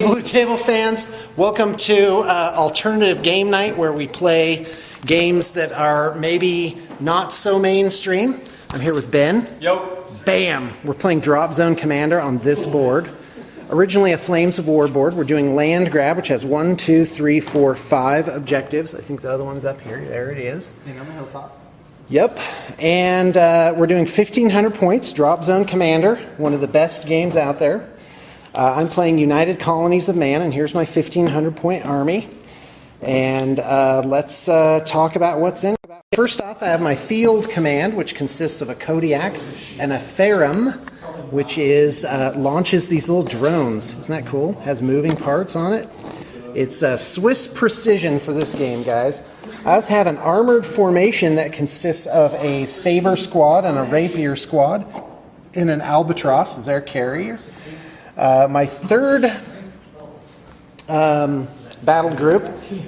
Blue Table fans, welcome to alternative game night where we play games that are maybe not so mainstream. I'm here with Ben. Yo. Bam! We're playing Drop Zone Commander on this board. Originally a Flames of War board. We're doing land grab, which has 1, 2, 3, 4, 5 objectives. I think the other one's up here. There it is. Hang on the hilltop. Yep. And we're doing 1,500 points, Drop Zone Commander, one of the best games out there. I'm playing United Colonies of Man, and here's my 1,500 point army. And let's talk about what's in it. First off, I have my field command, which consists of a Kodiak and a Ferrum, which is launches these little drones. Isn't that cool? Has moving parts on it. It's Swiss precision for this game, guys. I also have an armored formation that consists of a Saber squad and a Rapier squad, and an Albatross as their carrier. My third battle group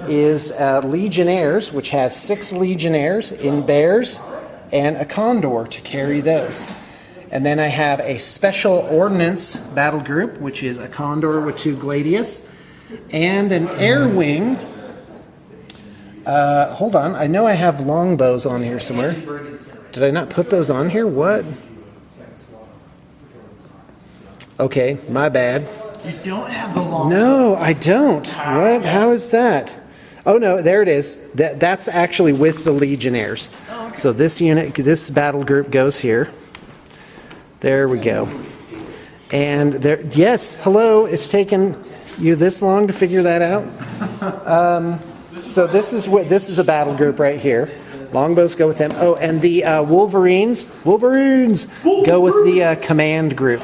is Legionnaires, which has 6 Legionnaires in bears and a Condor to carry those. And then I have a Special Ordnance battle group, which is a Condor with 2 Gladius, and an Air Wing. Hold on, I know I have longbows on here somewhere. Did I not put those on here? What? Okay, my bad. You don't have the long. No, I don't. What? Yes. How is that? Oh no, there it is. That's actually with the Legionnaires. Oh, okay. So this unit, this battle group goes here. There we go. And there, yes, hello. It's taken you this long to figure that out. So this is a battle group right here. Longbows go with them. Oh, and the Wolverines go with the command group.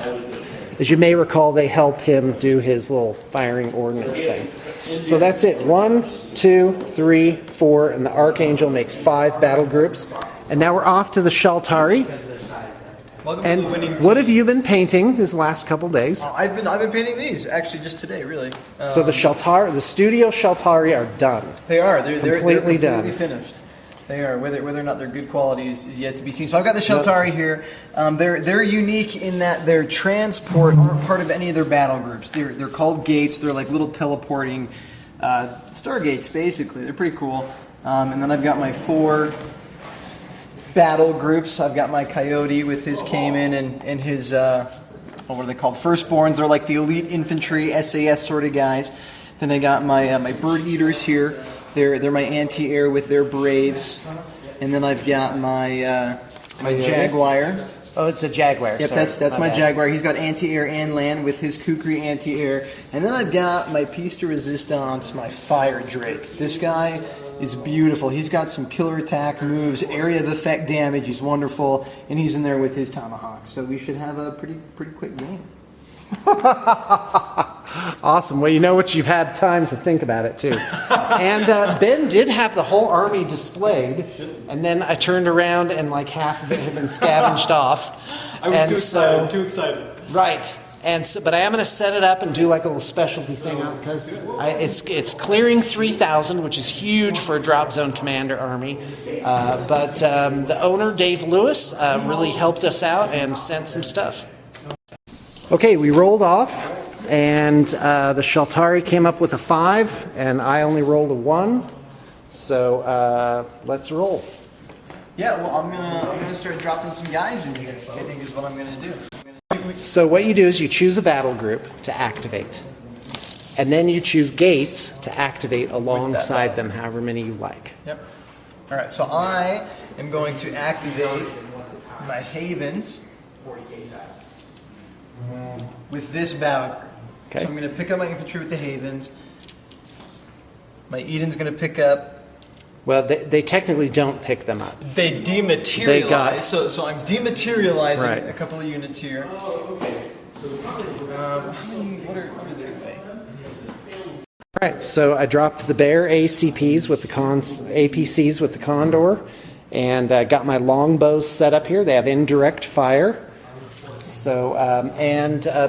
As you may recall, they help him do his little firing ordnance thing. So that's it. 1, 2, 3, 4, and the Archangel makes 5 battle groups. And now we're off to the Shaltari. And what have you been painting these last couple days? I've been painting these actually just today, really. So the Shaltari, the studio Shaltari are done. They are. They're completely done. Finished. They are. Whether or not they're good quality is yet to be seen. So I've got the Shaltari here. They're unique in that their transport aren't part of any of their battle groups. They're called gates. They're like little teleporting stargates, basically. They're pretty cool. And then I've got my 4 battle groups. I've got my Coyote with his Cayman and his what are they called? Firstborns. They're like the elite infantry SAS sort of guys. Then I got my my Bird Eaters here. They're my anti-air with their Braves, and then I've got my my Jaguar. Oh, it's a Jaguar. Yep, sorry. that's my Jaguar. He's got anti-air and land with his Kukri anti-air, and then I've got my piece de resistance, my Fire Drake. This guy is beautiful. He's got some killer attack moves, area of effect damage. He's wonderful, and he's in there with his Tomahawk. So we should have a pretty quick game. Awesome. Well, you know what? You've had time to think about it, too. And Ben did have the whole army displayed, and then I turned around and like half of it had been scavenged off. I was too excited. Right. And so, but I am going to set it up and do like a little specialty thing because it's clearing 3,000, which is huge for a Drop Zone Commander army. But the owner, Dave Lewis, really helped us out and sent some stuff. Okay, we rolled off, and the Shaltari came up with a 5, and I only rolled a 1. So let's roll. Yeah, well, I'm gonna start dropping some guys in here. I think is what I'm gonna do. So what you do is you choose a battle group to activate, and then you choose gates to activate alongside them, however many you like. Yep. All right. So I am going to activate my Havens with this battle group. Okay. So I'm going to pick up my infantry with the Havens. My Eden's going to pick up. Well, they technically don't pick them up. They dematerialize. So I'm dematerializing a couple of units here. Oh, okay. What are they weigh? All right. So I dropped the Bear APCs with the Condor, and got my longbows set up here. They have indirect fire. So,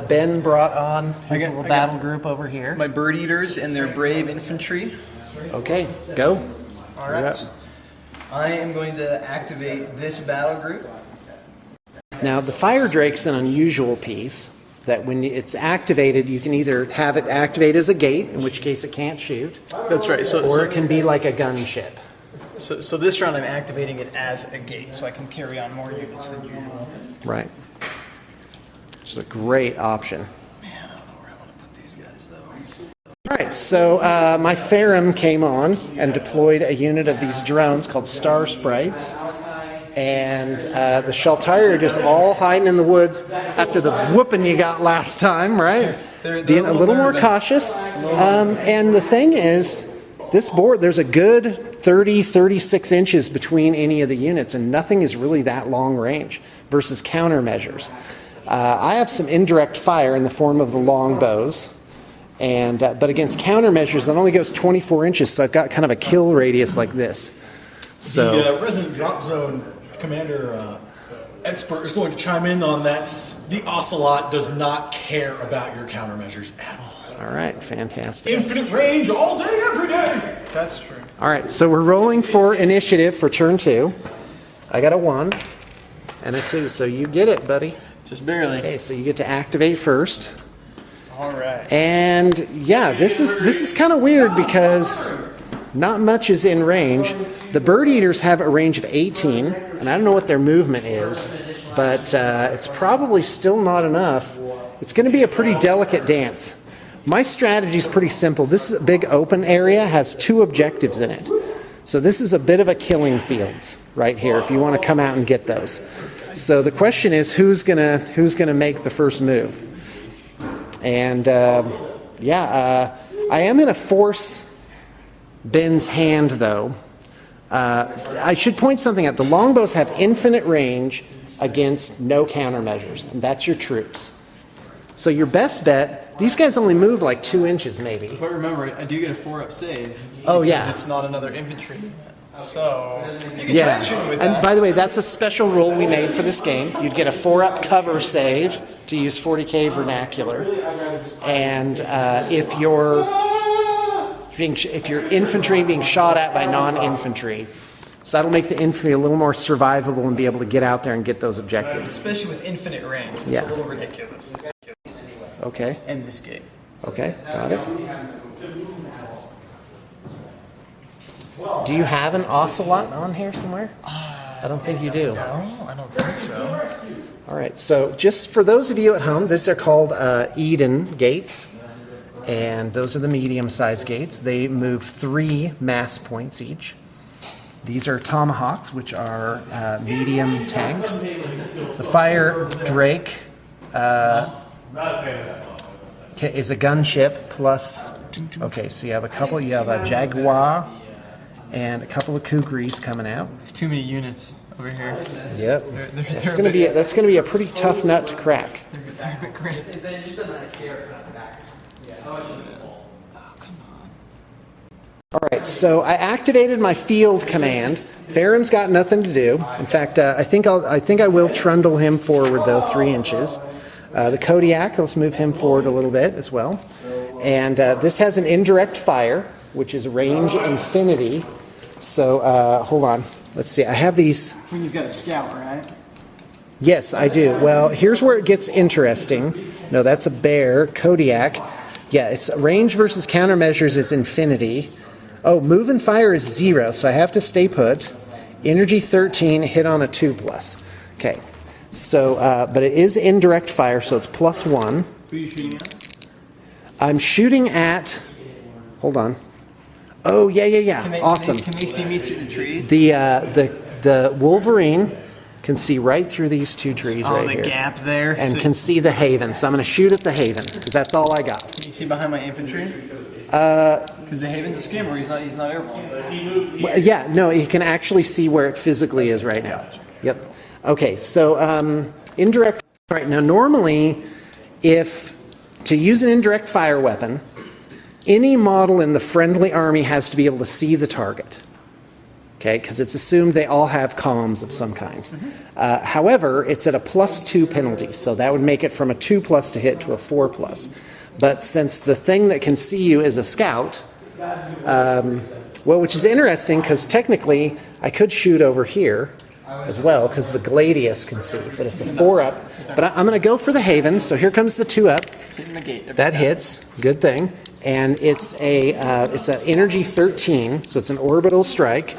Ben brought on his little battle group over here. My Bird Eaters and their brave infantry. Okay, go. All right. So I am going to activate this battle group. Now, the Fire Drake's an unusual piece. that when it's activated, you can either have it activate as a gate, in which case it can't shoot, That's right. or it can be like a gunship. So this round I'm activating it as a gate, so I can carry on more units than usual. Right. Which is a great option. Man, I don't know where I want to put these guys though. All right, so my Ferrum came on and deployed a unit of these drones called Star Sprites. And the Shaltari are just all hiding in the woods after the whooping you got last time, right? They're Being a little more cautious. And the thing is, this board, there's a good 30, 36 inches between any of the units, and nothing is really that long range versus countermeasures. I have some indirect fire in the form of the long bows, and but against countermeasures, it only goes 24 inches, so I've got kind of a kill radius like this. So the resident drop zone commander expert is going to chime in on that. The Ocelot does not care about your countermeasures at all. all right, fantastic. Infinite range all day, every day. That's true. All right, so we're rolling for initiative for turn 2. I got a 1 and a 2, so you get it, buddy. Just barely. Okay, so you get to activate first. All right. And yeah, this is kind of weird because not much is in range. The bird eaters have a range of 18, and I don't know what their movement is, but it's probably still not enough. It's going to be a pretty delicate dance. My strategy is pretty simple. This is a big open area, has 2 objectives in it. So this is a bit of a killing fields right here if you want to come out and get those. So the question is who's gonna make the first move? And I am going to force Ben's hand though. I should point something out. The longbows have infinite range against no countermeasures, and that's your troops. So your best bet, these guys only move like 2 inches maybe. But remember, I do get a 4-up save. Oh, yeah. Because it's not another infantry unit. So you can Yeah, try shooting with and that. by the way, that's a special rule we made for this game. You'd get a 4-up cover save, to use 40k vernacular, and if you're infantry being shot at by non-infantry, so that'll make the infantry a little more survivable and be able to get out there and get those objectives. Especially with infinite range. That's Yeah. a little ridiculous. Okay. End this game. Okay, got it. Do you have an ocelot on here somewhere? I don't think you do. No, I don't think so. All right, so just for those of you at home, these are called Eden gates, and those are the medium-sized gates. They move 3 mass points each. These are tomahawks, which are medium tanks. The fire drake is a gunship plus. Okay, so you have a couple. You have a jaguar and a couple of kukris coming out. Too many units over here. Yep, They're that's gonna be a pretty tough nut to crack. They're a bit great. All right, so I activated my field command. Ferrum's got nothing to do. In fact, I think I will trundle him forward though 3 inches. The Kodiak, let's move him forward a little bit as well. And this has an indirect fire, which is range infinity. So hold on, let's see. I have these. When you've got a scout, right? Yes, I do. Well, here's where it gets interesting. No, that's a bear. Kodiak. Yeah, it's range versus countermeasures is infinity. Oh, move and fire is 0, so I have to stay put. Energy 13, hit on a 2+. Okay, so, but it is indirect fire, so it's +1. Who are you shooting at? I'm shooting at, hold on. Oh, yeah. Awesome. Can they see me through the trees? The Wolverine can see right through these 2 trees right the here. gap there. And So- can see the haven. So I'm going to shoot at the haven, because that's all I got. Can you see behind my infantry? Because the Haven's a skimmer. He's not airborne. Well, yeah, no, you can actually see where it physically is right now. Yep. Okay, so indirect. Right now, normally, to use an indirect fire weapon, any model in the friendly army has to be able to see the target. Okay, because it's assumed they all have comms of some kind. However, it's at a +2 penalty, so that would make it from a 2+ to hit to a 4+. But since the thing that can see you is a scout, well, which is interesting because technically I could shoot over here, as well, because the Gladius can see. But it's a 4-up. But I'm going to go for the Haven. So here comes the 2-up. Hitting the gate. That hits. Good thing. And it's an energy 13, so it's an orbital strike.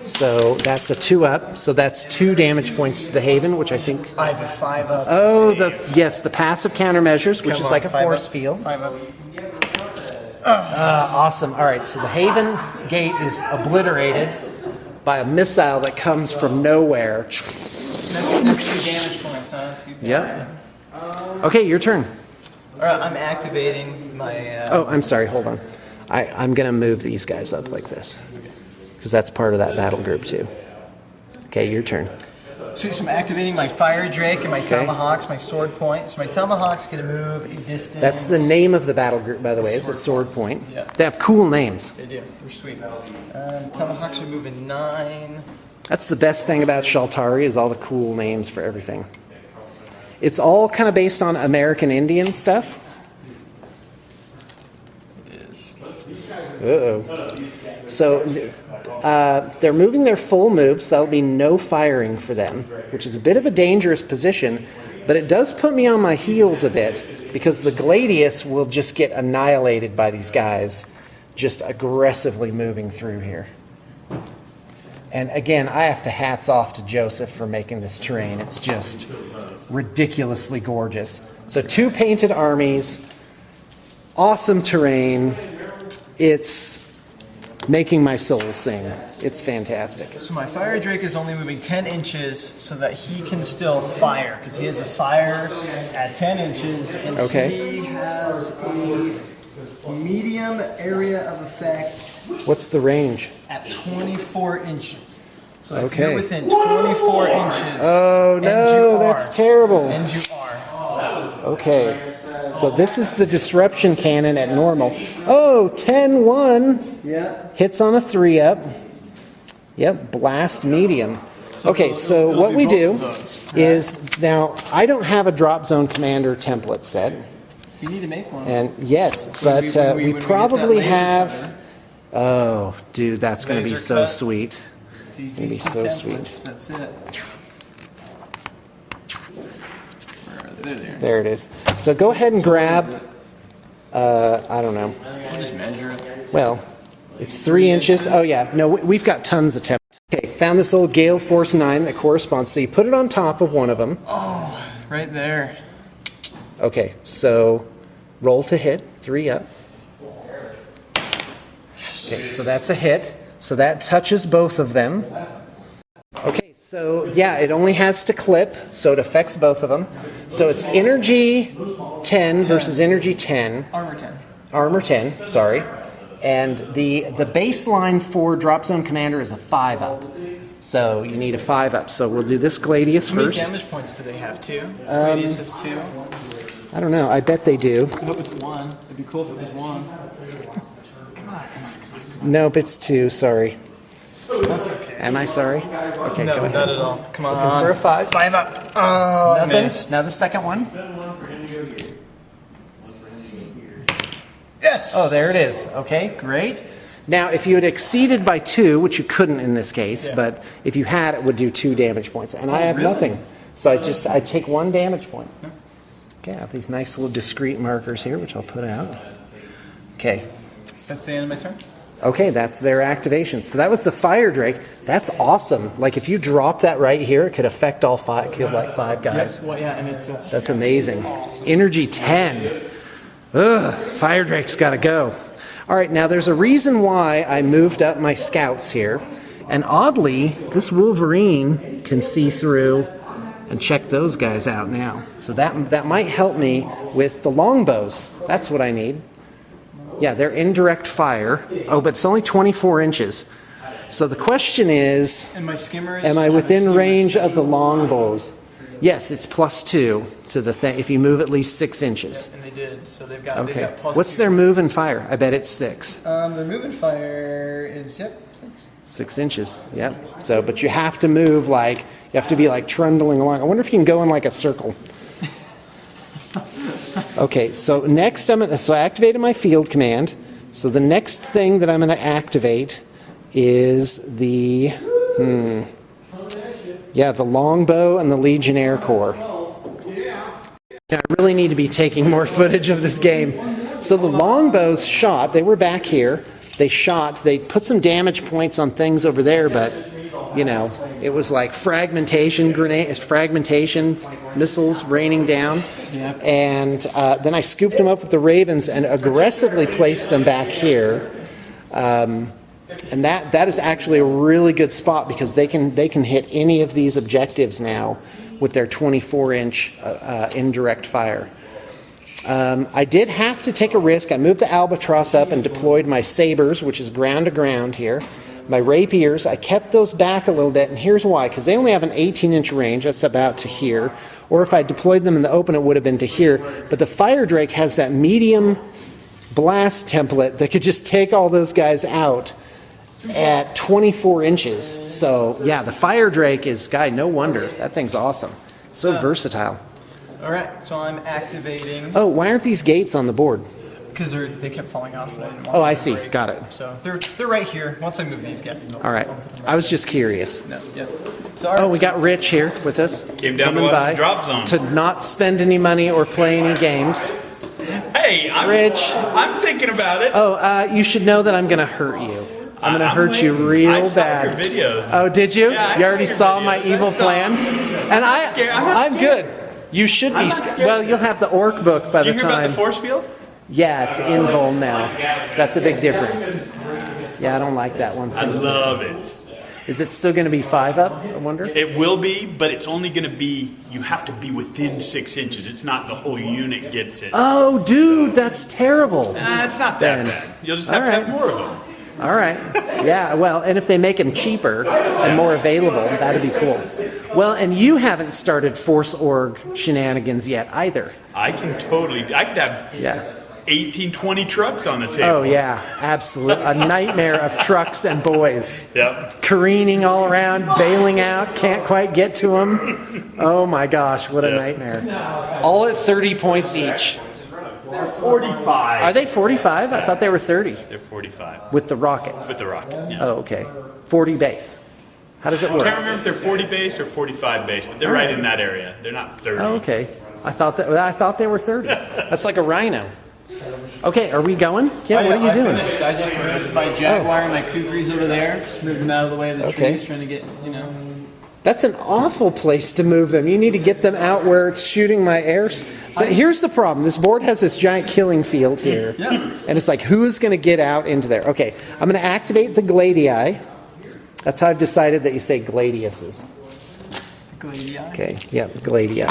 So that's a 2-up. So that's 2 damage points to the Haven, which I think. I have a 5-up. Oh, the passive countermeasures, which is like a force field. 5-up. Awesome. All right, so the Haven gate is obliterated by a missile that comes from nowhere. That's 2 damage points, huh? Yep. Okay, your turn. All right, I'm activating my. Oh, I'm sorry. Hold on. I'm going to move these guys up like this because that's part of that battle group too. Okay, your turn. Sweet, so I'm activating my Fire Drake and my Tomahawks, my Sword Point. So my Tomahawk's going to move a distance. That's the name of the battle group, by the way. It's a Sword Point. Yeah. They have cool names. They do. They're sweet. Tomahawks are moving 9. That's the best thing about Shaltari is all the cool names for everything. It's all kind of based on American Indian stuff. It is. Uh-oh. So they're moving their full move, so that'll be no firing for them, which is a bit of a dangerous position, but it does put me on my heels a bit because the Gladius will just get annihilated by these guys just aggressively moving through here. And again, I have to hats off to Joseph for making this terrain. It's just ridiculously gorgeous. So 2 painted armies, awesome terrain. It's making my soul sing. It's fantastic. So my Fire Drake is only moving 10 inches so that he can still fire, because he has a fire at 10 inches, and he has a medium area of effect. What's the range? At 24 inches. So if Okay. you're within 24 inches, Oh no, that's terrible. and you are. Okay, so this is the disruption cannon at normal. Oh, 10-1. Yeah. Hits on a 3-up. Yep, blast medium. Okay, so what we do is, now I don't have a drop zone commander template set. You need to make one. And yes, but when we we get that probably laser have. cutter. Oh, dude, that's going to be Laser so cut. sweet. It's easy Maybe to so template. sweet. That's it. There. There it is. So go ahead and grab. I don't know. Just measure it. Well, it's 3 inches. Oh yeah, no, we've got tons of templates. Okay, found this old Gale Force 9 that corresponds. So you put it on top of one of them. Oh, right there. Okay, so roll to hit, 3-up. Okay, so that's a hit. So that touches both of them. Okay, so yeah, it only has to clip, so it affects both of them. So it's energy 10 versus energy 10. Armor 10. Armor 10, sorry. And the baseline for Drop Zone Commander is a 5-up. So you need a 5-up. So we'll do this Gladius How many first. damage points do they have? 2? Gladius has 2. I don't know. I bet they do. I hope it's 1. It'd be cool if it was 1. Nope, it's 2. Sorry. That's okay. Am I sorry? Okay, No, go ahead. not at all. Come on. Looking for a 5. 5-up. Oh, Nothing. missed. Now the second one. Yes! Oh, there it is. Okay, great. Now, if you had exceeded by 2, which you couldn't in this case, but if you had, it would do 2 damage points. And I have really? nothing. So I take 1 damage point. Okay, I have these nice little discrete markers here, which I'll put out. Okay. That's the end of my turn? Okay, that's their activation. So that was the Fire Drake. That's awesome. Like if you drop that right here, it could affect all 5, kill like 5 guys. Well, yeah, and it's That's amazing. Energy 10. Ugh, Fire Drake's got to go. All right, now there's a reason why I moved up my scouts here. And oddly, this Wolverine can see through and check those guys out now. So that might help me with the longbows. That's what I need. Yeah, they're indirect fire. Oh, but it's only 24 inches. So the question is, and my skimmer is am I within range of the longbows? Yes, it's +2 to the thing if you move at least 6 inches. And they did, so they've got Okay. +2. What's their move and fire? I bet it's 6. Their move and fire is 6. 6 inches. Yep. So, but you have to move like you have to be like trundling along. I wonder if you can go in like a circle. Okay. So next, so I activated my field command. So the next thing that I'm going to activate is the. Yeah, the longbow and the Legionnaire Corps. Now, I really need to be taking more footage of this game. So the longbows shot. They were back here. They shot. They put some damage points on things over there, but, you know, it was like fragmentation missiles raining down. And then I scooped them up with the Ravens and aggressively placed them back here. And that is actually a really good spot because they can hit any of these objectives now with their 24-inch indirect fire. I did have to take a risk. I moved the Albatross up and deployed my sabers, which is ground to ground here. My rapiers, I kept those back a little bit, and here's why. Because they only have an 18-inch range, that's about to here. Or if I deployed them in the open, it would have been to here. But the Fire Drake has that medium blast template that could just take all those guys out at 24 inches. So, yeah, the Fire Drake is, no wonder. That thing's awesome. So versatile. All right, so I'm activating. Oh, why aren't these gates on the board? Because they kept falling off. And I didn't want I see. Got it. So they're right here. Once I move these guys. All right. I was just curious. No, yeah. So, all right, we got Rich here with us. Came down to watch the drop zone. To not spend any money or play any games. Hey, Rich. I'm thinking about it. Oh, you should know that I'm going to hurt you. I'm going to hurt you real I saw bad. your videos. Oh, did you? Yeah, You already saw my videos. evil plan? And I'm good. You should be scared. Well, you'll have the orc book by the Did you hear time. about the force field? Yeah, it's invul now. That's a big difference. Yeah, I don't like that one. I love it. Is it still going to be 5 up, I wonder? It will be, but it's only going to be, you have to be within 6 inches. It's not the whole unit gets it. Oh, dude, that's terrible. It's not that bad. You'll just have to have more of them. All right. Yeah, well, and if they make them cheaper and more available, that'd be cool. Well, and you haven't started Force Org shenanigans yet either. I could have 18, 20 trucks on the table. Oh, yeah, absolutely. A nightmare of trucks and boys. Yep. Careening all around, bailing out, can't quite get to them. Oh, my gosh, what a nightmare. All at 30 points each. They're 45. Are they 45? I thought they were 30. They're 45. With the rockets? With the rocket, yeah. Oh, okay. 40 base. How does it work? I can't remember if they're 40 base or 45 base, but they're right in that area. They're not 30. Oh, okay. I thought they were 30. That's like a rhino. Okay, are we going? Yeah, what are you doing? Finished. I just moved my Jaguar and my Kukris over there. Just moved them out of the way of the trees, trying to get, That's an awful place to move them. You need to get them out where it's shooting my airs. But here's the problem. This board has this giant killing field here. Yeah. And it's like, who is going to get out into there? Okay, I'm going to activate the Gladii. That's how I've decided that you say gladiuses. Gladii. Okay, yeah, Gladii.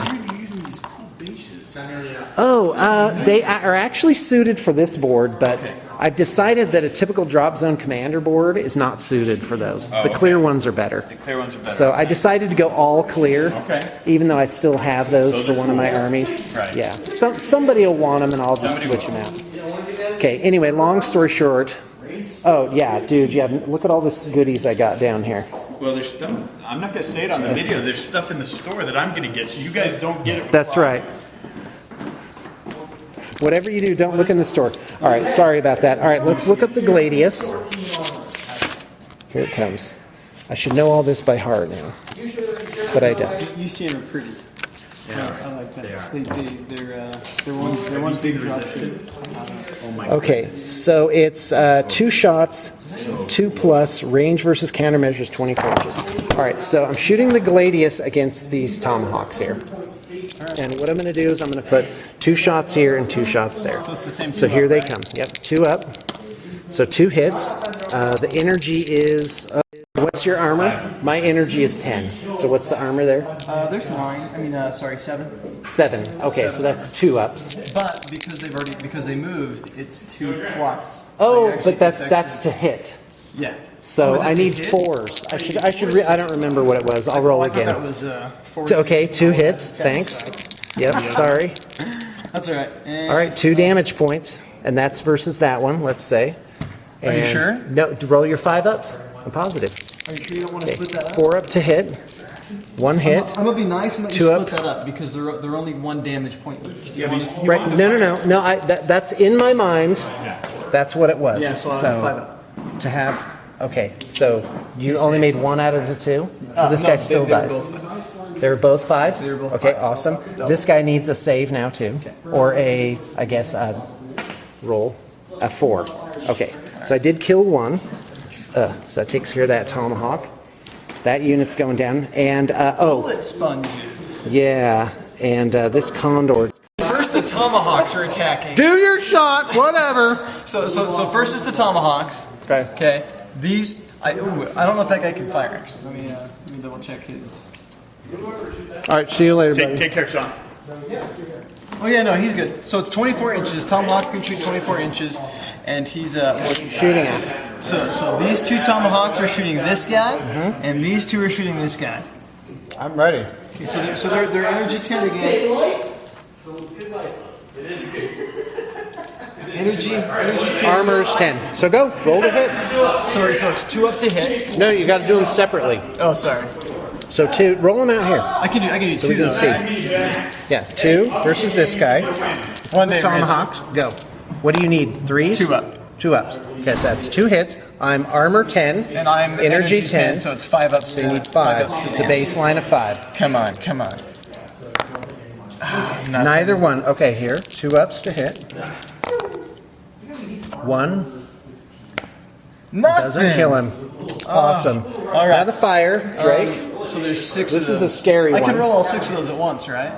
Oh, they are actually suited for this board, but I've decided that a typical drop zone commander board is not suited for those. The clear ones are better. The clear ones are better. So I decided to go all clear, even though I still have those for one of my armies. Right. Yeah, somebody will want them, and I'll just switch them out. Okay. Anyway, long story short. Oh yeah, dude. Yeah, look at all this goodies I got down here. Well, there's stuff. I'm not going to say it on the video. There's stuff in the store that I'm going to get, so you guys don't get it. That's right. Whatever you do, don't look in the store. All right, sorry about that. All right, let's look up the Gladius. Here it comes. I should know all this by heart now, but I don't. You see them are pretty. Yeah, I like that. They're one big drop ship. Okay, so it's 2 shots, 2+, range versus countermeasures 24 inches. All right, so I'm shooting the Gladius against these tomahawks here. And what I'm going to do is I'm going to put 2 shots here and 2 shots there. So it's the same. So here they come. Yep, 2 up. So 2 hits. The energy is. What's your armor? My energy is 10. So what's the armor there? There's 7. 7. Okay, so that's 2 ups. But because they moved, it's 2+. Oh, but that's to hit. Yeah. So I need 4s. I don't remember what it was. I'll roll again. That was 4. Okay, 2 hits. Thanks. Yep. Sorry. That's all right. All right, 2 damage points, and that's versus that one. Let's say. Are you sure? No. Roll your 5 ups. I'm positive. Are you sure you don't want to split that up? 4 up to hit. 1 hit. I'm gonna be nice and let you 2 split up. that up because they're only 1 damage point each. Right. No. That's in my mind. That's what it was. Yeah, so I'll have 5 up. to have. Okay, so you only made one out of the two? So this No, guy still they were dies? both- They're both fives? They were both Okay, fives. awesome. This guy needs a save now too, or a, I guess, a roll, a 4. Okay, so I did kill one, so that takes care of that tomahawk. That unit's going down, and Bullet sponges. yeah, and this condor. First, the tomahawks are attacking. Do your shot, whatever. So first is the tomahawks. Okay. Okay. These, I don't know if that guy can fire. Actually. Let me double check his. All right, see you later, buddy. Take care, Sean. Oh yeah, no, he's good. So it's 24 inches. Tomahawk can shoot 24 inches, and he's Shooting at. So these two tomahawks are shooting this guy, and these two are shooting this guy. I'm ready. Okay, so they're energy 10 again. Energy 10. Armor's 10. So go, roll the hit. Sorry, so it's 2 up to hit. No, you got to do them separately. Oh, sorry. So 2, roll them out here. I can do So 2 we can though. see. Right? Yeah, 2 versus this guy. One day, Tomahawks, go. What do you need? 3s? 2 up. 2 ups. Okay, so that's 2 hits. I'm armor 10. And I'm energy 10. so it's 5 ups. So you need 5. It's a baseline of 5. Come on. Neither one. Okay, here. 2 ups to hit. 1. Nothing. Doesn't kill him. Awesome. all right. Now the fire, Drake. So there's 6 This of is those. a scary I can one. roll all 6 of those at once, right?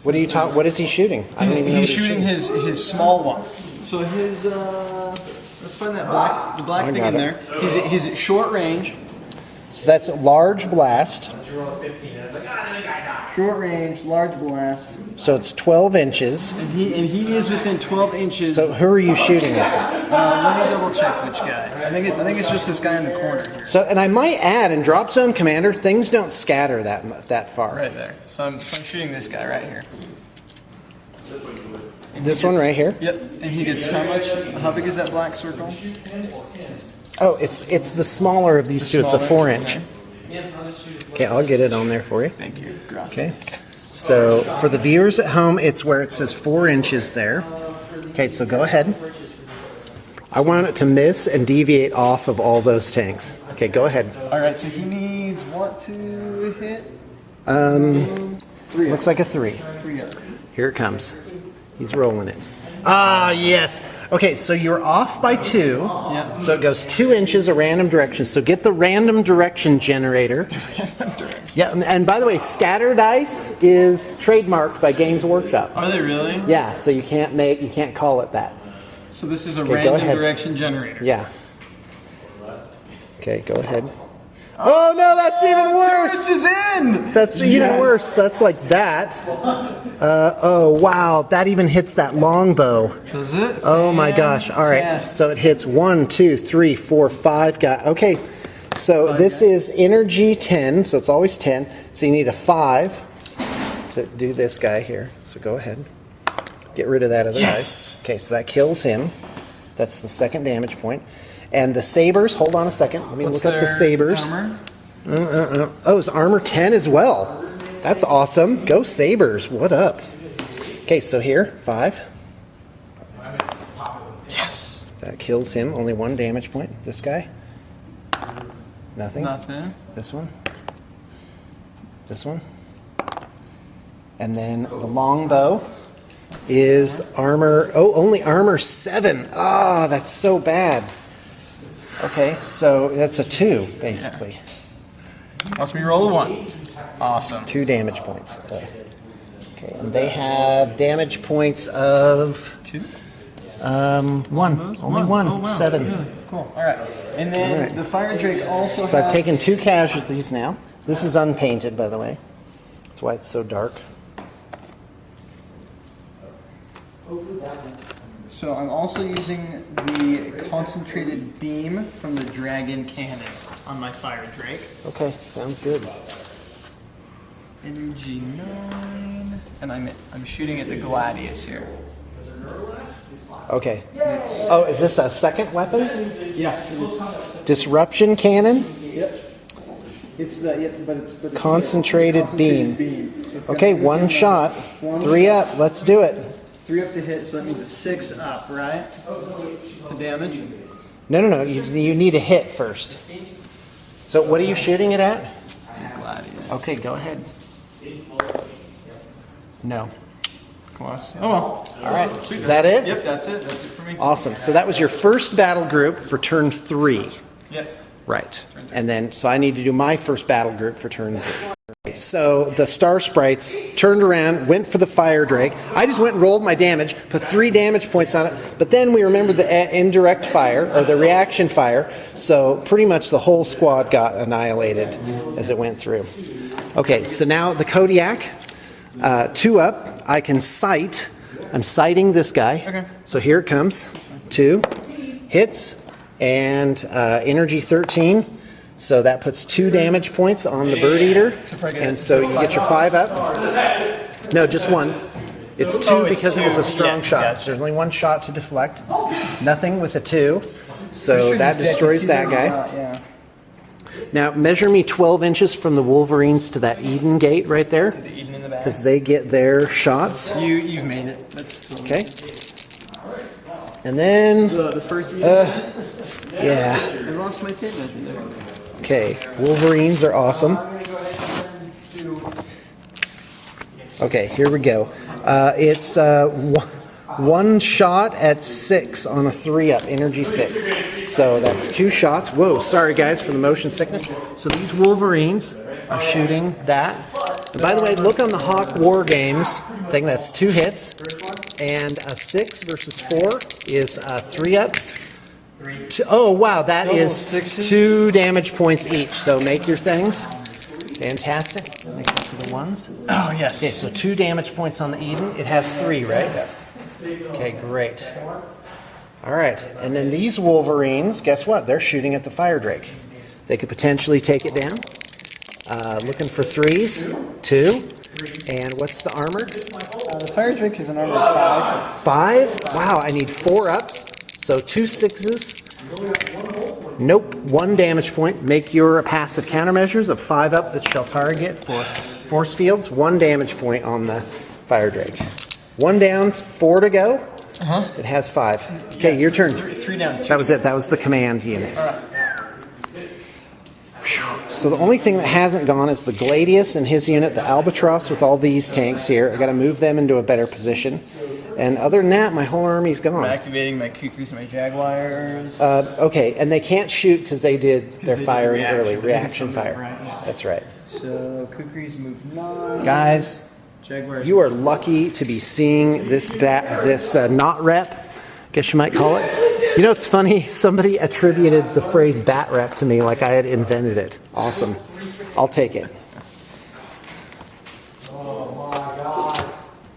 What are you talking? What is he shooting? I don't even know He's what shooting his small one. So his let's find that black thing got in it. there. He's at short range. So that's a large blast. Short range, large blast. So it's 12 inches. And he is within 12 inches. So who are you shooting at? Let me double check which guy. I think it's just this guy in the corner here. So, and I might add, in Drop Zone Commander, things don't scatter that far. Right there. So I'm shooting this guy right here. This one right here? Yep. And he gets how much? How big is that black circle? Oh, it's the smaller of these two. It's a Smaller? 4-inch. Okay, I'll get it on there for you. Thank you. Okay. Gracias. So for the viewers at home, it's where it says 4 inches there. Okay, so go ahead. I want it to miss and deviate off of all those tanks. Okay, go ahead. All right. So he needs what to hit? 3. Looks like a 3. 3 up. Here it comes. He's rolling it. Ah, yes. Okay, so you're off by 2. Yeah. So it goes 2 inches a random direction. So get the random direction generator. Yeah, and by the way, scatter dice is trademarked by Games Workshop. Are they really? Yeah, so you can't call it that. So this is a Okay, go random ahead. direction generator. Yeah. Okay, go ahead. Oh no, that's even worse. 2 inches in. That's even worse. That's like that. Oh wow, that even hits that longbow. Does it? Oh my gosh! All right, Fantastic. so it hits 1, 2, 3, 4, 5 guys. Okay, so this is energy 10, so it's always 10. So you need a 5 to do this guy here. So go ahead, get rid of that other Yes. guy. Okay, so that kills him. That's the second damage point. And the sabers. Hold on a second. Let me What's look up the their sabers. armor? Oh, it's armor 10 as well. That's awesome. Go Sabres. What up? Okay, so here, 5. Yes. That kills him. Only 1 damage point. This guy? Nothing. Nothing. This one? This one? And then the longbow is armor. Oh, only armor 7. Ah, that's so bad. Okay, so that's a 2, basically. Watch me roll a 1. Awesome. 2 damage points. Okay, and they have damage points of 2. 1. Only 1. Oh, wow. 7. Yeah, cool. All right. And then All right. the fire drake also So I've has- taken 2 casualties now. This is unpainted, by the way. That's why it's so dark. So I'm also using the concentrated beam from the dragon cannon on my fire drake. Okay, sounds good. Energy 9, and I'm shooting at the gladius here. Okay. Oh, is this a second weapon? Yeah. Disruption cannon? Yep. It's but it's Concentrated beam. So it's got Okay, 3 1 down, shot. 1 3 shot. up. Let's do it. 3 up to hit, so that means a 6 up, right? To damage. No, no, no. You need a hit first. So what are you shooting it at? Gladius. Okay, go ahead. No. Close. Oh well. All right. Is that it? Yep, that's it. That's it for me. Awesome. So that was your first battle group for turn 3. Yep. Right. And then, so I need to do my first battle group for turn 3. So the star sprites turned around, went for the fire drake. I just went and rolled my damage, put 3 damage points on it, but then we remembered the indirect fire, or the reaction fire, so pretty much the whole squad got annihilated as it went through. Okay, so now the Kodiak, 2 up, I can sight. I'm sighting this guy. Okay. So here it comes. 2 hits and energy 13. So that puts 2 damage points on the bird eater. And so you get your 5 up. No, just 1. It's 2 because it was a strong shot. Gotcha. There's only 1 shot to deflect. Nothing with a 2. So that destroys that guy. Yeah. Now measure me 12 inches from the Wolverines to that Eden gate right there. The Eden in the back. Because they get their shots. You've made it. That's Okay. And then, the first Eden. yeah. I lost my tape measure there. Okay, Wolverines are awesome. Okay, here we go. It's 1 shot at 6 on a 3-up, energy 6. So that's 2 shots. Whoa, sorry guys for the motion sickness. So these Wolverines are shooting that. And by the way, look on the Hawk War Games thing, that's 2 hits. And a 6 versus 4 is 3-ups. Oh wow, that is 2 damage points each. So make your things. Fantastic. Except for the 1s. Oh yes. Okay, so 2 damage points on the Eden. It has 3, right? Okay, great. All right, and then these Wolverines, guess what? They're shooting at the fire drake. They could potentially take it down. Looking for 3s. 2. And what's the armor? The fire drake is an armor of 5. 5? Wow, I need 4 ups. So 2 6s. Nope, 1 damage point. Make your passive countermeasures of 5 up that Shaltari get for force fields. 1 damage point on the fire drake. 1 down, 4 to go. It has 5. Okay, your turn. 3 down. 2. That was it. That was the command unit. So the only thing that hasn't gone is the Gladius and his unit, the Albatross with all these tanks here. I got to move them into a better position. And other than that, my whole army's gone. I'm activating my Kukris and my Jaguars. Okay, and they can't shoot because they did their they did firing reaction. early. They did Reaction something fire. right, yeah. That's right. So Kukris move 9. Guys, Jaguars. you are lucky to be seeing this not rep, I guess you might call it. You know, it's funny. Somebody attributed the phrase bat rep to me like I had invented it. Awesome. I'll take it.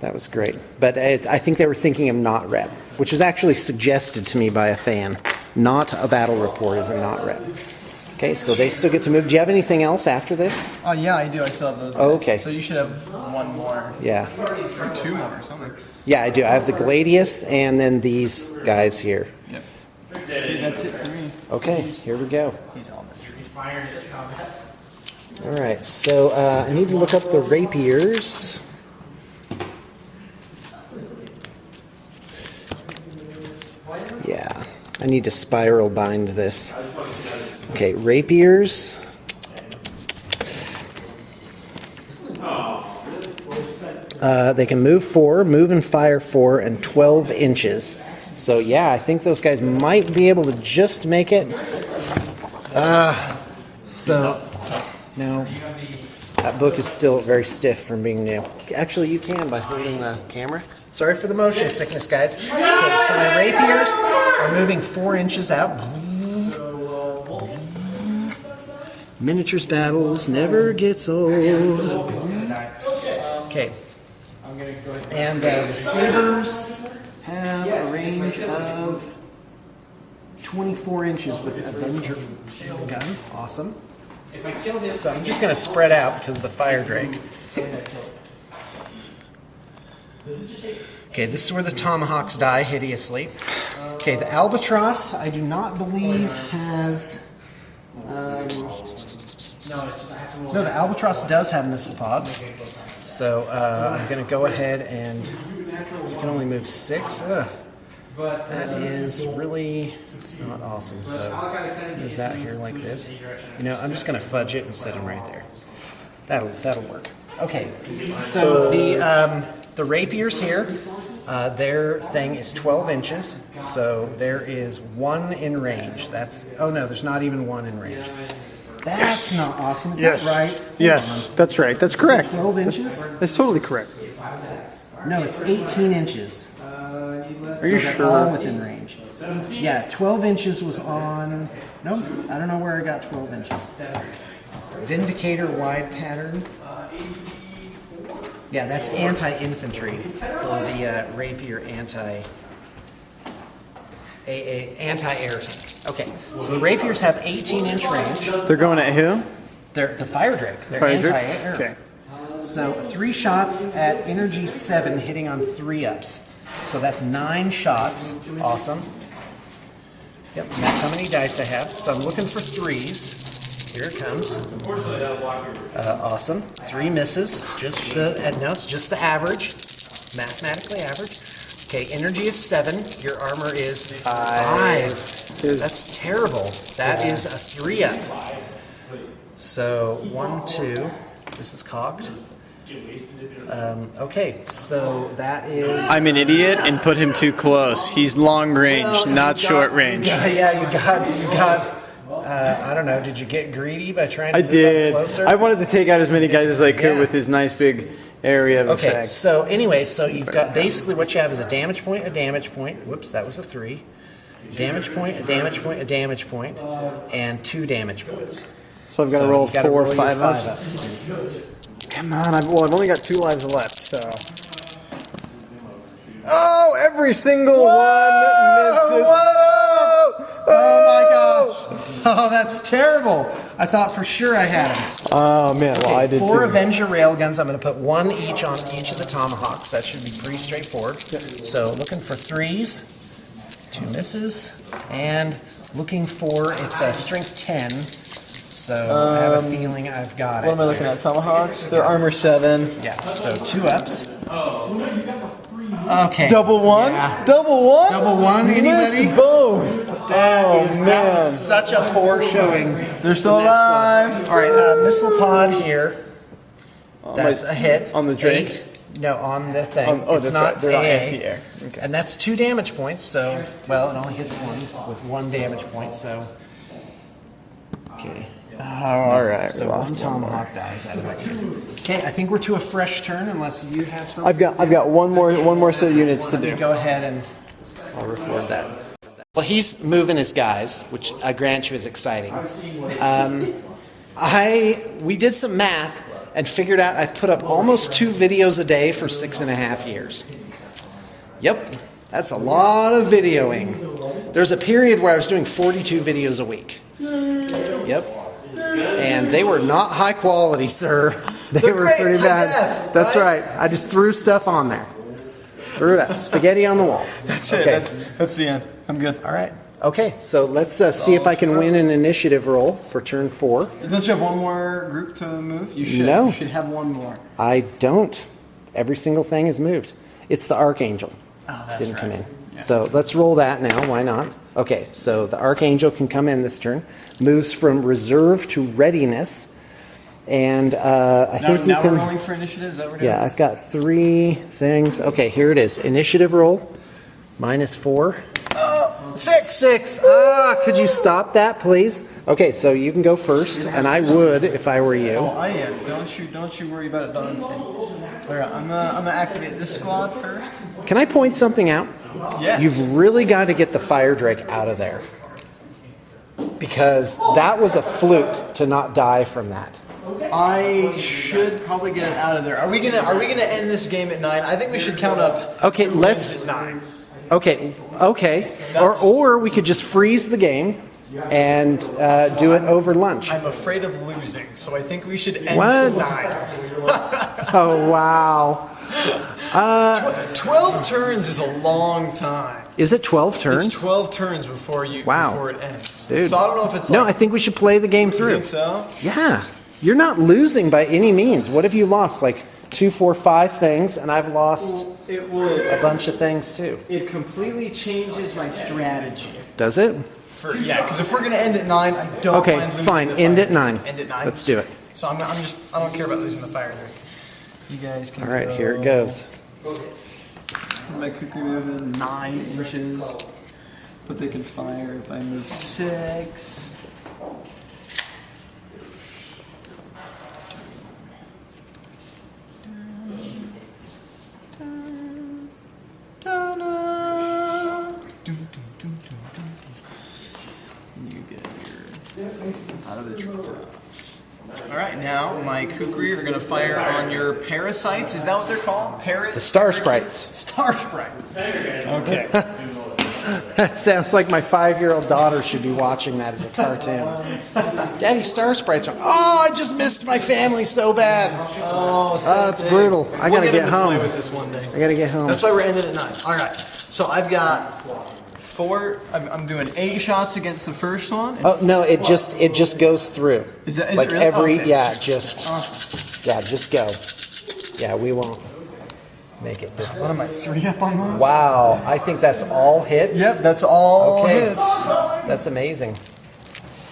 That was great. But I think they were thinking of not rep, which was actually suggested to me by a fan. Not a battle report is a not rep. Okay, so they still get to move. Do you have anything else after this? Oh yeah, I do. I still have those. Oh, guys. okay. So you should have 1 more. Yeah. Or 2 more or something. Yeah, I do. I have the Gladius and then these guys here. Yep. Okay, that's it for me. Okay, here we go. He's all the tree. All right, so I need to look up the rapiers. Yeah, I need to spiral bind this. Okay, rapiers. They can move 4, move and fire 4, and 12 inches. So yeah, I think those guys might be able to just make it. So, no, that book is still very stiff from being new. Actually, you can by holding the camera. Sorry for the motion sickness, guys. Okay, so my rapiers are moving 4 inches out. Miniatures battles never gets old. Okay. And the sabers have a range of 24 inches with Avenger gun. Awesome. So I'm just going to spread out because of the fire drake. Okay, this is where the tomahawks die hideously. Okay, the albatross I do not believe has... no, the albatross does have missile pods. So I'm going to go ahead and... You can only move 6. Ugh. That is really not awesome. So moves out here like this. You know, I'm just going to fudge it and set him right there. That'll work. Okay, so the rapiers here, their thing is 12 inches. So there is 1 in range. Oh no, there's not even 1 in range. That's not awesome. Is that right? Yes, that's right. That's correct. 12 inches? That's totally correct. No, it's 18 inches. Are you That's sure? all within range. Yeah, 12 inches was on. Nope, I don't know where I got 12 inches. Vindicator wide pattern. Yeah, that's anti-infantry for the rapier anti-air tank. Okay, so the rapiers have 18-inch range. They're going at who? They're the fire drake. They're Fire drake? anti-air. Okay. So 3 shots at energy 7, hitting on 3-ups. So that's 9 shots. Awesome. Yep, and that's how many dice I have. So I'm looking for 3s. Here it comes. Awesome. 3 misses. Just the average. Mathematically average. Okay, energy is 7. Your armor is 5. That's terrible. That is a 3-up. So 1, 2. This is cocked. Okay, so that is... I'm an idiot and put him too close. He's long range, not short range. Yeah, you got. I don't know. Did you get greedy by trying to I move did. up closer? I wanted to take out as many guys as I could with his nice big area of Okay, effect. so anyway, so you've got basically what you have is a damage point, whoops, that was a 3. Damage point, a damage point, a damage point, and 2 damage points. So I've got to roll you gotta 4 or roll 5 your ups. 5-ups against those. Come on, I've only got 2 lives left, so. Oh, every single one misses. Oh my gosh. Oh, that's terrible. I thought for sure I had him. Oh man, well I did 4 too. Avenger railguns. I'm going to put 1 each on each of the tomahawks. That should be pretty straightforward. So looking for 3s, 2 misses, and looking for, it's a strength 10. So I have a feeling I've got it. What am I looking at? Tomahawks? They're armor 7. Yeah, so 2 ups. Okay. Double 1? Yeah. Double 1? Double 1, anybody? Missed both. That was such a poor showing. They're still alive. All right, missile pod here. That's a hit. On the Drake? 8. No, on the thing. Oh, it's that's not right. They're not AA. anti-air. Okay. And that's 2 damage points, so, well, it only hits 1 with 1 damage point, so. Okay. All right. So 1 tomahawk dies out of that. Okay, I think we're to a fresh turn unless you have something. I've got one more set of units to do. Go ahead and I'll record that. Well, he's moving his guys, which I grant you is exciting. We did some math and figured out I've put up almost 2 videos a day for 6.5 years. Yep, that's a lot of videoing. There's a period where I was doing 42 videos a week. Yep. And they were not high quality, sir. They were pretty bad. That's right. I just threw stuff on there. Threw it up. Spaghetti on the wall. That's it. That's the end. I'm good. All right. Okay, so let's see if I can win an initiative roll for turn 4. Don't you have one more group to move? You should. No. You should have one more. I don't. Every single thing is moved. It's the Archangel. Oh, that's Didn't come in. Yeah. So let's roll that now. Why not? Okay, so the Archangel can come in this turn. Moves from reserve to readiness. And I think you now can... we're rolling for initiative? Is that what we're doing? Yeah, I've got 3 things. Okay, here it is. Initiative roll. -4. 6. Could you stop that, please? Okay, so you can go first, and I would if I were you. Oh, I am. Don't you worry about a darn thing. All right, I'm gonna activate this squad first. Can I point something out? Yes. You've really got to get the fire drake out of there. Because that was a fluke to not die from that. I should probably get it out of there. Are we gonna end this game at 9? I think we should count up. Okay, let's... 9. Okay. Or we could just freeze the game and do it over lunch. I'm afraid of losing, so I think we should end What? at 9. Oh, wow. 12 turns is a long time. Is it 12 turns? It's 12 turns before it ends. Dude. So I don't know if it's No, like, I think we should play the game you through. think so? Yeah. You're not losing by any means. What have you lost? Like 2, 4, 5 things, and I've lost It will. a bunch of things too. It completely changes my strategy. Does it? Yeah, because if we're gonna end at 9, I don't Okay, mind losing fine. the End fire at 9. drink. End at 9. Let's do it. So I don't care about losing the fire drink. You guys can. All right, go- here it goes. My cookie moving 9 inches, but they can fire if I move 6. You get your out of the treetops. All right, now my kukri are going to fire on your parasites. Is that what they're called? The star sprites. Star sprites. Okay. That sounds like my 5-year-old daughter should be watching that as a cartoon. Daddy, star sprites are. Oh, I just missed my family so bad. Oh, It's brutal. I gotta get home. Play with this one day. I gotta get home. That's why we're ending at 9. All right. So I've got 4. I'm doing 8 shots against the first one. Oh no! It just goes through. Is it Like really? every Okay. just Awesome. just go. Yeah, we won't make it. What am I? 3 up on those? Wow, I think that's all hits. Yep, that's all Okay. hits. That's amazing.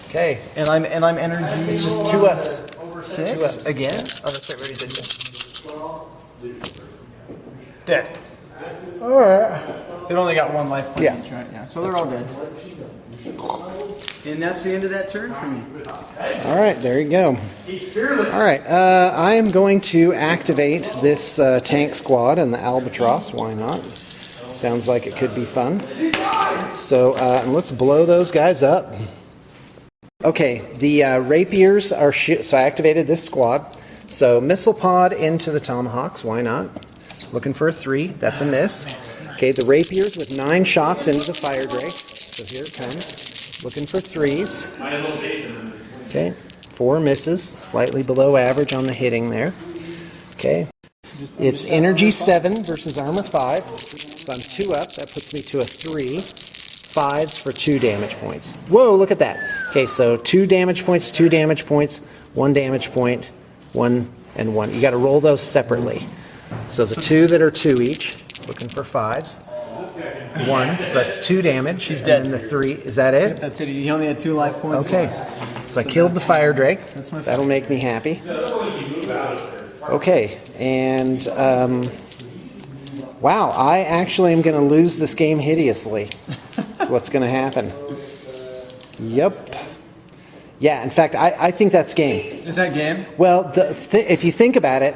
Okay, And I'm energy. it's just 2 ups. 6 2 ups. again. Oh, that's right. We already did that. Dead. All right. They've only got 1 life point Yeah. each, right? Yeah. So they're all dead. And that's the end of that turn for me. All right, there you go. All right, I am going to activate this tank squad and the Albatross. Why not? Sounds like it could be fun. So let's blow those guys up. Okay, the rapiers are so I activated this squad. So missile pod into the tomahawks. Why not? Looking for a 3. That's a miss. Okay, the rapiers with 9 shots into the fire drake. So here it comes. Looking for 3s. Okay, 4 misses, slightly below average on the hitting there. Okay, it's energy 7 versus armor 5. So I'm 2 up. That puts me to a 3. 5s for 2 damage points. Whoa, look at that. Okay, so 2 damage points, 2 damage points, 1 damage point, 1 and 1. You got to roll those separately. So the 2 that are 2 each, looking for 5s. 1, so that's 2 damage. He's dead. And then the 3, is that it? That's it. He only had 2 life points. Okay, so I killed the fire drake. That's my That'll make me happy. Okay, and wow, I actually am going to lose this game hideously. That's what's going to happen. Yep. Yeah, in fact, I think that's game. Is that game? Well, if you think about it,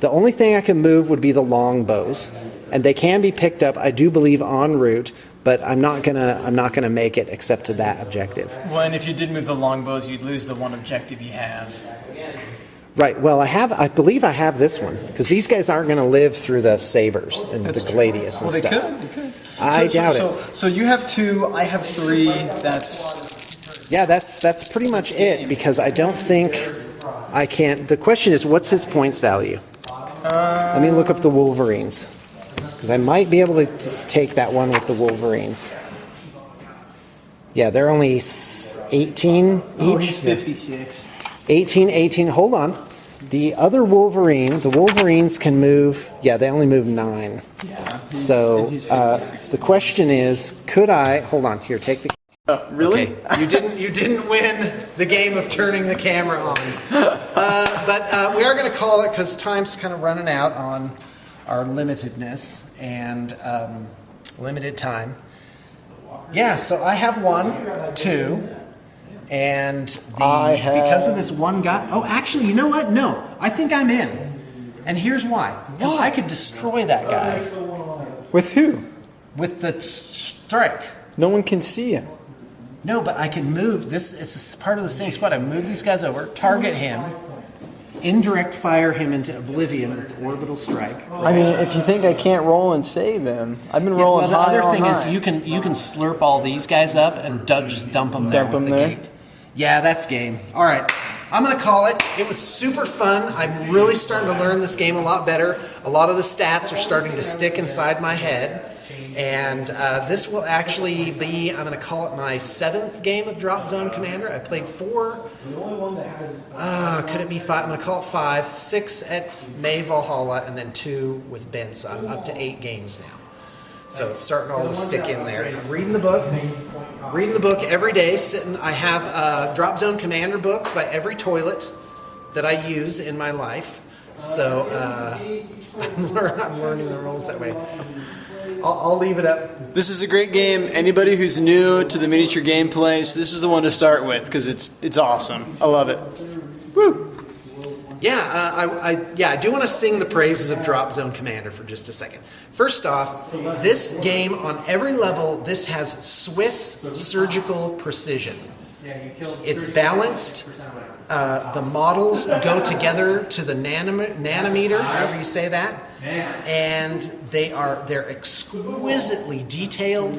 the only thing I can move would be the longbows, and they can be picked up, I do believe, en route. But I'm not gonna make it except to that objective. Well, and if you did move the longbows, you'd lose the one objective you have. Right. Well, I believe I have this one because these guys aren't going to live through the sabers and the gladius and Well, stuff. they could. I doubt it. So you have 2, I have 3. That's Yeah, that's pretty much it because I don't think I can. The question is, what's his points value? Let me look up the Wolverines because I might be able to take that one with the Wolverines. Yeah, they're only 18 each. Oh, he's 56. 18. Hold on. The other Wolverine, the Wolverines can move. Yeah, they only move 9. Yeah. So he's 56. the question is, could I? Hold on. Here, take the. Really? Okay. You didn't win the game of turning the camera on. But we are going to call it because time's kind of running out on our limitedness and limited time. Yeah, so I have 1, 2, and because of this one guy. Oh, actually, you know what? No, I think I'm in, and here's why. Because I could destroy that guy With who? with the strike. No one can see him. No, but I can move this. It's a part of the same squad. I move these guys over, target him, indirect fire him into oblivion with orbital strike. I mean, if you think I can't roll and save him, I've been rolling well, the high other all thing is night. you can slurp all these guys up and just dump them there. Dump with them the there? gate. Yeah, that's game. All right, I'm gonna call it. It was super fun. I'm really starting to learn this game a lot better. A lot of the stats are starting to stick inside my head. And this will actually be, I'm going to call it my 7th game of Drop Zone Commander. I played 4, could it be 5? I'm going to call it 5, 6 at May Valhalla, and then 2 with Ben, so I'm up to 8 games now. So it's starting all to stick in there. I'm reading the book every day. I have Drop Zone Commander books by every toilet that I use in my life. So I'm learning the rules that way. I'll leave it up. This is a great game. Anybody who's new to the miniature gameplays, this is the one to start with because it's awesome. I love it. Woo! Yeah, I do want to sing the praises of Drop Zone Commander for just a second. First off, this game on every level, this has Swiss surgical precision. It's balanced. The models go together to the nanometer, however you say that, and they're exquisitely detailed.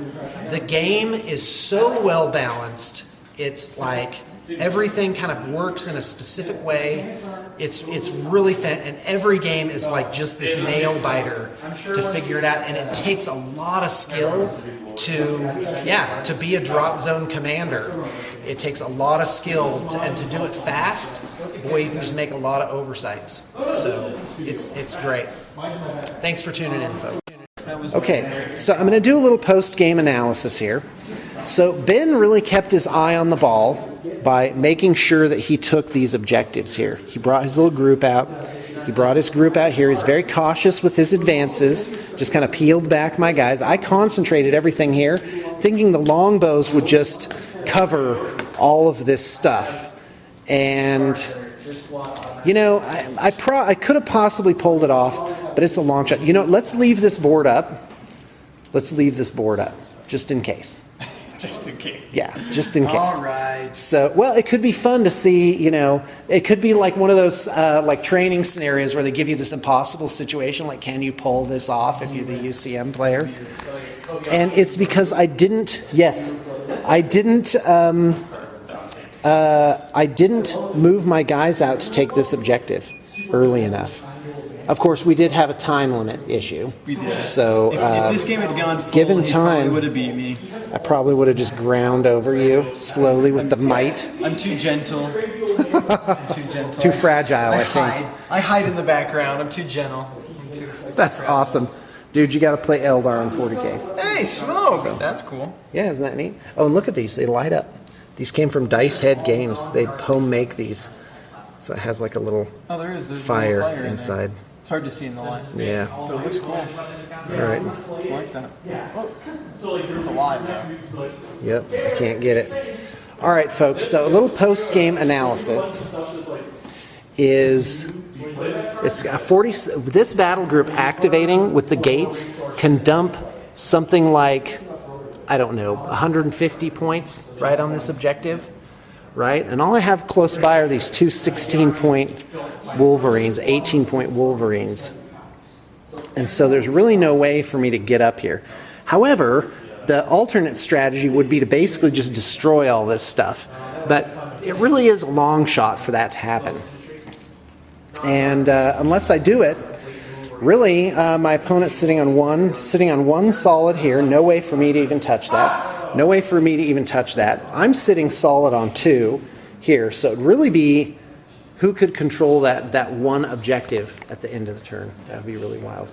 The game is so well balanced. It's like everything kind of works in a specific way. It's really fun, and every game is like just this nail biter to figure it out, and it takes a lot of skill to be a Drop Zone Commander. It takes a lot of skill, and to do it fast, boy, you can just make a lot of oversights. So it's great. Thanks for tuning in, folks. Okay, so I'm going to do a little post-game analysis here. So Ben really kept his eye on the ball by making sure that he took these objectives here. He brought his little group out. He brought his group out here. He's very cautious with his advances, just kind of peeled back my guys. I concentrated everything here, thinking the longbows would just cover all of this stuff. And, you know, I could have possibly pulled it off, but it's a long shot. You know, let's leave this board up. Let's leave this board up, just in case. Just in case. Yeah, just in case. All right. So, well, it could be fun to see, you know, it could be like one of those like training scenarios where they give you this impossible situation, like can you pull this off if you're the UCM player? And it's because I didn't move my guys out to take this objective early enough. Of course, we did have a time limit issue. We did. So, if this game had gone full, given time, would have beat me. I probably would have just ground over you slowly with the might. I'm too gentle. I'm too gentle. Too fragile, I think. I hide in the background. I'm too gentle. That's awesome. Dude, you got to play Eldar on 40K. Hey, smoke! That's cool. Yeah, isn't that neat? Oh, and look at these. They light up. These came from Dice Head Games. They home make these. So it has like a little there's fire a little fire inside. It's hard to see in the light. Yeah. But it looks cool. All right. I like that. Oh, it's alive now. Yep, I can't get it. All right, folks. So a little post-game analysis is it's got 40. This battle group activating with the gates can dump something like, I don't know, 150 points right on this objective, right? And all I have close by are these two 16-point Wolverines, 18-point Wolverines. And so there's really no way for me to get up here. However, the alternate strategy would be to basically just destroy all this stuff. But it really is a long shot for that to happen. And unless I do it, really, my opponent's sitting on one solid here. No way for me to even touch that. No way for me to even touch that. I'm sitting solid on 2 here. So it'd really be who could control that one objective at the end of the turn. That would be really wild.